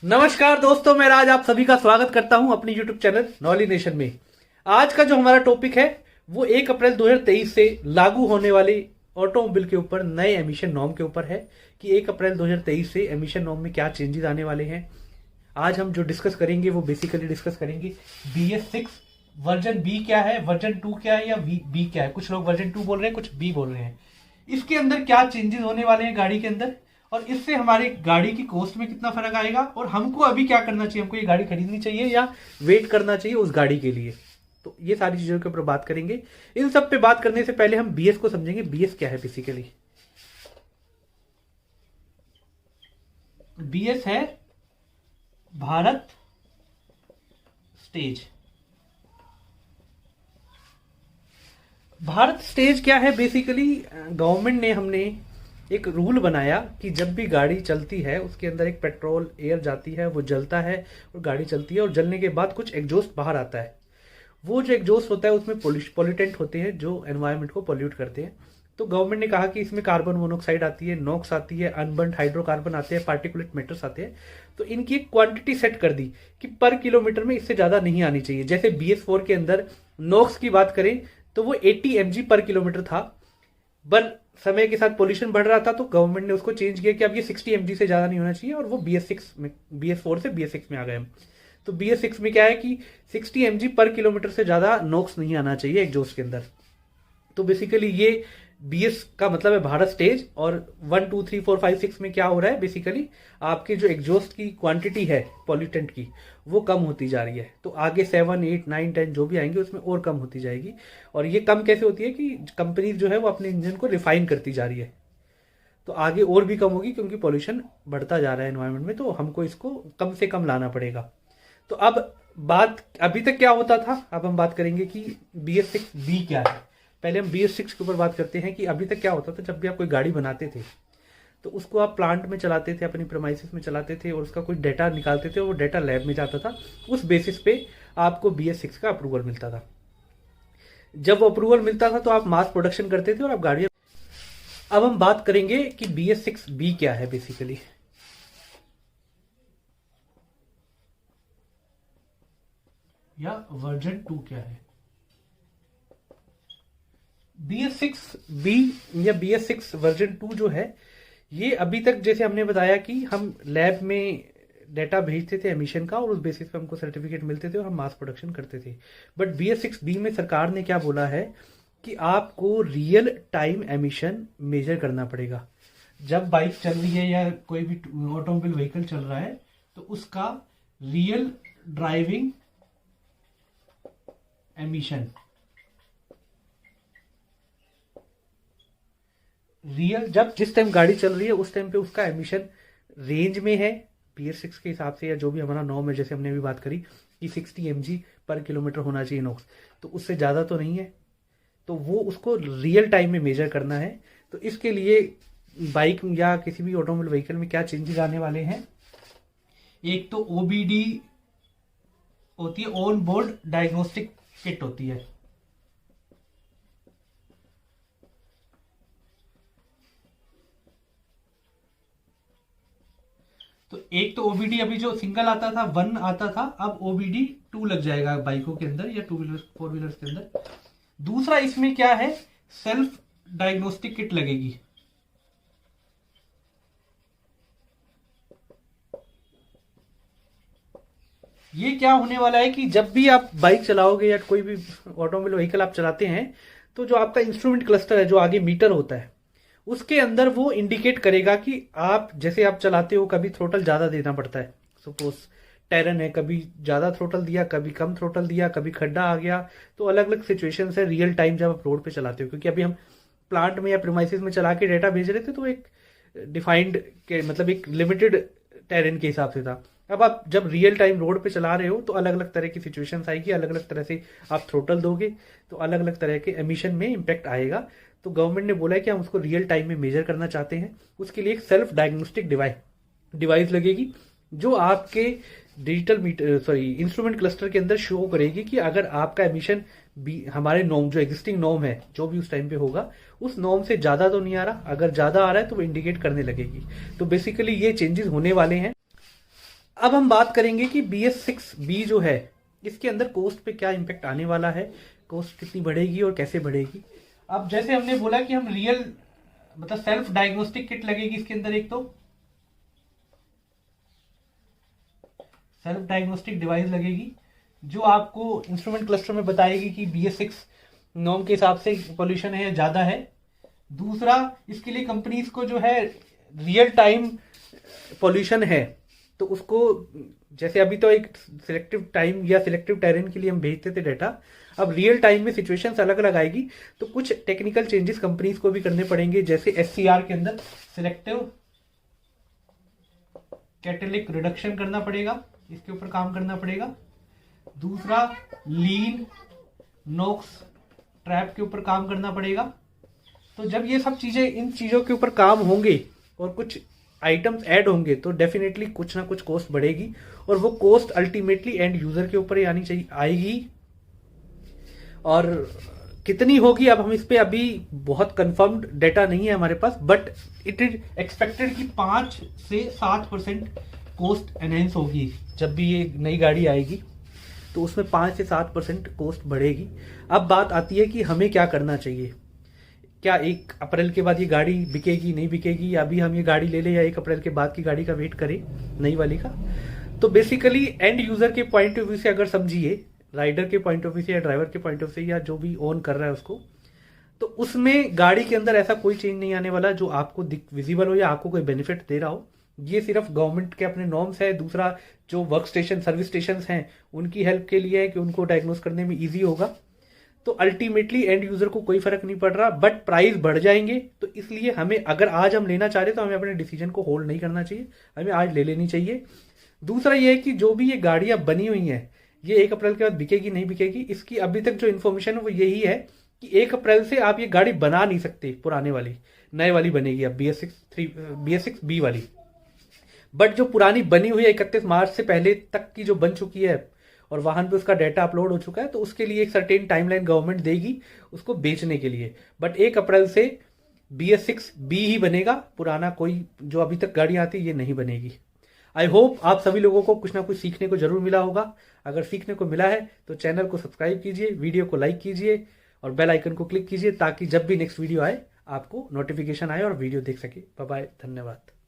नमस्कार दोस्तों, मैं राज आप सभी का स्वागत करता हूं अपनी यूट्यूब चैनल नॉली नेशन में। आज का जो हमारा टॉपिक है वो 1 अप्रैल 2023 से लागू होने वाली ऑटोमोबाइल के ऊपर नए एमिशन नॉर्म के ऊपर है कि 1 अप्रैल 2023 से एमिशन नॉर्म में क्या चेंजेस आने वाले हैं। आज हम जो डिस्कस करेंगे वो बेसिकली डिस्कस करेंगे BS6 वर्जन बी क्या है, वर्जन 2 क्या है या बी क्या है। कुछ लोग वर्जन 2 बोल रहे हैं, कुछ बी बोल रहे हैं। इसके अंदर क्या चेंजेस होने वाले हैं गाड़ी के अंदर, और इससे हमारी गाड़ी की कॉस्ट में कितना फर्क आएगा, और हमको अभी क्या करना चाहिए, हमको ये गाड़ी खरीदनी चाहिए या वेट करना चाहिए उस गाड़ी के लिए। तो ये सारी चीजों के ऊपर बात करेंगे। इन सब पे बात करने से पहले हम BS को समझेंगे। BS क्या है बेसिकली। BS है भारत स्टेज। भारत स्टेज क्या है बेसिकली, गवर्नमेंट ने हमने एक रूल बनाया कि जब भी गाड़ी चलती है उसके अंदर एक पेट्रोल एयर जाती है, वो जलता है और गाड़ी चलती है, और जलने के बाद कुछ एग्जॉस्ट बाहर आता है। वो जो एग्जॉस्ट होता है उसमें पॉल्यूटेंट होते हैं जो एनवायरनमेंट को पॉल्यूट करते हैं। तो गवर्नमेंट ने कहा कि इसमें कार्बन मोनोऑक्साइड आती है, नॉक्स आती है, अनबर्न्ड हाइड्रोकार्बन आते हैं, पार्टिकुलेट मैटर्स आते हैं। तो इनकी एक क्वांटिटी सेट कर दी कि पर किलोमीटर में इससे ज्यादा नहीं आनी चाहिए। जैसे BS4 के अंदर नॉक्स की बात करें तो वो 80 mg पर किलोमीटर था, पर समय के साथ पोल्यूशन बढ़ रहा था तो गवर्नमेंट ने उसको चेंज किया कि अब ये 60 mg से ज्यादा नहीं होना चाहिए, और वो BS4 से BS6 में आ गए हम। तो BS6 में क्या है कि 60 mg पर किलोमीटर से ज्यादा नॉक्स नहीं आना चाहिए एग्जॉस्ट के अंदर। तो बेसिकली ये BS का मतलब है भारत स्टेज। और 1 2 3 4 5 6 में क्या हो रहा है बेसिकली, आपके जो एग्जॉस्ट की क्वांटिटी है पॉल्यूटेंट की वो कम होती जा रही है। तो आगे 7 8 9 10 जो भी आएंगे उसमें और कम होती जाएगी। और ये कम कैसे होती है कि कंपनी जो है वो अपने इंजन को रिफाइन करती जा रही है। तो आगे और भी कम होगी क्योंकि पॉल्यूशन बढ़ता जा रहा है एनवायरनमेंट में, तो हमको इसको कम से कम लाना पड़ेगा। तो अब बात अभी तक क्या होता था, अब हम बात करेंगे कि BS6B क्या है। पहले हम BS6 के ऊपर बात करते हैं कि अभी तक क्या होता था। जब भी आप कोई गाड़ी बनाते थे तो उसको आप प्लांट में चलाते थे, अपनी प्रेमाइसिस में चलाते थे, और उसका कोई डाटा निकालते थे और वो डाटा लैब में जाता था। उस बेसिस पे आपको BS6 का अप्रूवल मिलता था। जब वो अप्रूवल मिलता था तो आप मास प्रोडक्शन करते थे और आप गाड़ियां। अब हम बात करेंगे कि BS6B क्या है बेसिकली। या वर्जन 2 क्या है। BS6B या BS6 वर्जन 2 जो है, ये अभी तक जैसे हमने बताया कि हम लैब में डाटा भेजते थे एमिशन का, और उस बेसिस पे हमको सर्टिफिकेट मिलते थे और हम मास प्रोडक्शन करते थे। बट BS6B में सरकार ने क्या बोला है कि आपको रियल टाइम एमिशन मेजर करना पड़ेगा। जब बाइक चल रही है या कोई भी ऑटोमोबाइल व्हीकल चल रहा है तो उसका रियल ड्राइविंग एमिशन, रियल जब जिस टाइम गाड़ी चल रही है उस टाइम पे उसका एमिशन रेंज में है BS6 के हिसाब से, या जो भी हमारा नॉर्म है। जैसे हमने अभी बात करी कि 60 mg पर किलोमीटर होना चाहिए नॉक्स, तो उससे ज़्यादा तो नहीं है। तो वो उसको रियल टाइम में मेजर करना है। तो इसके लिए बाइक या किसी भी ऑटोमोबाइल व्हीकल में क्या चेंजेस आने वाले हैं। एक तो OBD होती है, ऑन बोर्ड डायग्नोस्टिक किट होती है। तो एक तो OBD अभी जो सिंगल आता था 1 आता था, अब OBD 2 लग जाएगा बाइकों के अंदर या 2 व्हीलर्स 4 व्हीलर्स के अंदर। दूसरा इसमें क्या है, सेल्फ डायग्नोस्टिक किट लगेगी। ये क्या होने वाला है कि जब भी आप बाइक चलाओगे या कोई भी ऑटोमोबाइल व्हीकल आप चलाते हैं तो जो आपका इंस्ट्रूमेंट क्लस्टर है, जो आगे मीटर होता है, उसके अंदर वो इंडिकेट करेगा कि आप जैसे आप चलाते हो, कभी थ्रोटल ज्यादा देना पड़ता है। सपोज टेरन है, कभी ज्यादा थ्रोटल दिया, कभी कम थ्रोटल दिया, कभी खड्डा आ गया। तो अलग अलग सिचुएशन है रियल टाइम जब आप रोड पे चलाते हो। क्योंकि अभी हम प्लांट में या प्रीमाइसिस में चला के डेटा भेज रहे थे तो एक डिफाइंड के मतलब एक लिमिटेड टेरेन के हिसाब से था। अब आप जब रियल टाइम रोड पे चला रहे हो तो अलग अलग तरह की सिचुएशंस आएगी, अलग अलग तरह से आप थ्रोटल दोगे तो अलग अलग तरह के एमिशन में इम्पैक्ट आएगा। तो गवर्नमेंट ने बोला है कि हम उसको रियल टाइम में मेजर करना चाहते हैं। उसके लिए एक सेल्फ डायग्नोस्टिक डिवाइस लगेगी जो आपके डिजिटल मीटर इंस्ट्रूमेंट क्लस्टर के अंदर शो करेगी कि अगर आपका एमिशन हमारे नॉर्म जो एग्जिस्टिंग नॉर्म है जो भी उस टाइम पे होगा उस नॉर्म से ज्यादा तो नहीं आ रहा। अगर ज्यादा आ रहा है तो वो इंडिकेट करने लगेगी। तो बेसिकली ये चेंजेस होने वाले हैं। अब हम बात करेंगे कि BS6B जो है इसके अंदर कोस्ट पे क्या इम्पेक्ट आने वाला है, कोस्ट कितनी बढ़ेगी और कैसे बढ़ेगी। अब जैसे हमने बोला कि हम रियल मतलब सेल्फ डायग्नोस्टिक किट लगेगी इसके अंदर, एक तो सेल्फ डायग्नोस्टिक डिवाइस लगेगी जो आपको इंस्ट्रूमेंट क्लस्टर में बताएगी कि BS6 नॉर्म के हिसाब से पोल्यूशन है या ज़्यादा है। दूसरा, इसके लिए कंपनीज को जो है रियल टाइम पोल्यूशन है तो उसको, जैसे अभी तो एक सिलेक्टिव टाइम या सिलेक्टिव टेरेन के लिए हम भेजते थे डेटा, अब रियल टाइम में सिचुएशंस अलग अलग आएगी तो कुछ टेक्निकल चेंजेस कंपनीज को भी करने पड़ेंगे। जैसे SCR के अंदर सिलेक्टिव कैटेलिक रिडक्शन करना पड़ेगा, इसके ऊपर काम करना पड़ेगा। दूसरा, लीन नोक्स ट्रैप के ऊपर काम करना पड़ेगा। तो जब ये सब चीजें, इन चीजों के ऊपर काम होंगे और कुछ आइटम्स ऐड होंगे तो डेफिनेटली कुछ ना कुछ कॉस्ट बढ़ेगी और वो कॉस्ट अल्टीमेटली एंड यूजर के ऊपर ही आनी चाहिए, आएगी। और कितनी होगी अब हम इस पे अभी बहुत कंफर्म्ड डेटा नहीं है हमारे पास, बट इट इज एक्सपेक्टेड कि 5 से 7% कॉस्ट एनहेंस होगी। जब भी ये नई गाड़ी आएगी तो उसमें 5 से 7% कॉस्ट बढ़ेगी। अब बात आती है कि हमें क्या करना चाहिए, क्या 1 अप्रैल के बाद ये गाड़ी बिकेगी नहीं बिकेगी, या अभी हम ये गाड़ी ले लें या 1 अप्रैल के बाद की गाड़ी का वेट करें, नई वाली का। तो बेसिकली एंड यूजर के पॉइंट ऑफ व्यू से अगर समझिए, राइडर के पॉइंट ऑफ व्यू से या ड्राइवर के पॉइंट ऑफ व्यू से या जो भी ओन कर रहा है उसको, तो उसमें गाड़ी के अंदर ऐसा कोई चेंज नहीं आने वाला जो आपको विजिबल हो या आपको कोई बेनिफिट दे रहा हो। ये सिर्फ गवर्नमेंट के अपने नॉर्म्स है। दूसरा, जो वर्क स्टेशन सर्विस स्टेशन हैं उनकी हेल्प के लिए है कि उनको डायग्नोस करने में ईजी होगा। तो अल्टीमेटली एंड यूजर को कोई फर्क नहीं पड़ रहा, बट प्राइस बढ़ जाएंगे। तो इसलिए हमें, अगर आज हम लेना चाह रहे तो हमें अपने डिसीजन को होल्ड नहीं करना चाहिए, हमें आज ले लेनी चाहिए। दूसरा ये है कि जो भी ये गाड़ियां बनी हुई हैं ये 1 अप्रैल के बाद बिकेगी नहीं बिकेगी, इसकी अभी तक जो इन्फॉर्मेशन है वो यही है कि 1 अप्रैल से आप ये गाड़ी बना नहीं सकते, पुराने वाली, नए वाली बनेगी अब BS6B वाली। बट जो पुरानी बनी हुई है 31 मार्च से पहले तक की जो बन चुकी है और वाहन पे उसका डाटा अपलोड हो चुका है, तो उसके लिए एक सर्टेन टाइमलाइन गवर्नमेंट देगी उसको बेचने के लिए। बट 1 अप्रैल से BS6B ही बनेगा, पुराना कोई जो अभी तक गाड़ियां आती ये नहीं बनेगी। आई होप आप सभी लोगों को कुछ ना कुछ सीखने को जरूर मिला होगा। अगर सीखने को मिला है तो चैनल को सब्सक्राइब कीजिए, वीडियो को लाइक कीजिए और बेल आइकन को क्लिक कीजिए ताकि जब भी नेक्स्ट वीडियो आए आपको नोटिफिकेशन आए और वीडियो देख सके। बाय बाय, धन्यवाद।